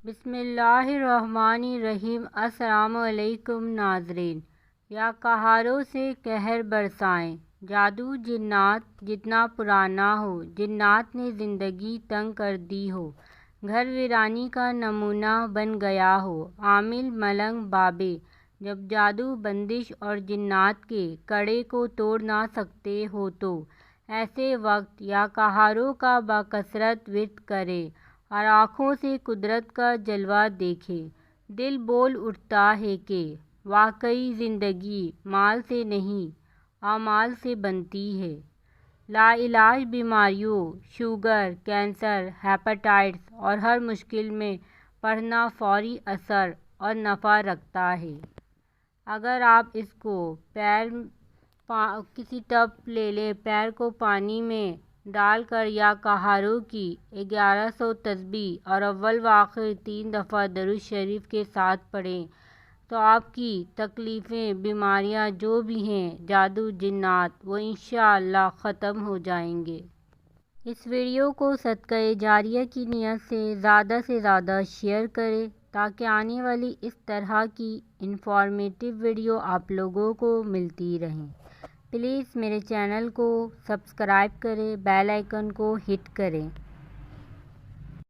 بسم اللہ الرحمن الرحیم۔ السلام علیکم ناظرین۔ یا قہاروں سے قہر برسائیں، جادو جنات جتنا پرانا ہو، جنات نے زندگی تنگ کر دی ہو، گھر ویرانی کا نمونہ بن گیا ہو، عامل ملنگ بابے، جب جادو بندش اور جنات کے کڑے کو توڑ نہ سکتے ہو تو ایسے وقت یا قہاروں کا بکثرت ورد کرے اور آنکھوں سے قدرت کا جلوہ دیکھے۔ دل بول اٹھتا ہے کہ واقعی زندگی مال سے نہیں اعمال سے بنتی ہے۔ لا علاج بیماریوں، شوگر، کینسر، ہیپاٹائٹس اور ہر مشکل میں پڑھنا فوری اثر اور نفع رکھتا ہے۔ اگر آپ اس کو کسی ٹب لے لیں، پیر کو پانی میں ڈال کر یا قہاروں کی 1100 تسبیح اور اول و آخر 3 دفعہ درود شریف کے ساتھ پڑھیں تو آپ کی تکلیفیں، بیماریاں جو بھی ہیں، جادو جنات، وہ انشاءاللہ ختم ہو جائیں گے۔ اس ویڈیو کو صدقہ جاریہ کی نیت سے زیادہ شیئر کریں تاکہ آنے والی اس طرح کی انفارمیٹیو ویڈیو آپ لوگوں کو ملتی رہیں۔ پلیز میرے چینل کو سبسکرائب کریں، بیل آئیکن کو ہٹ کریں۔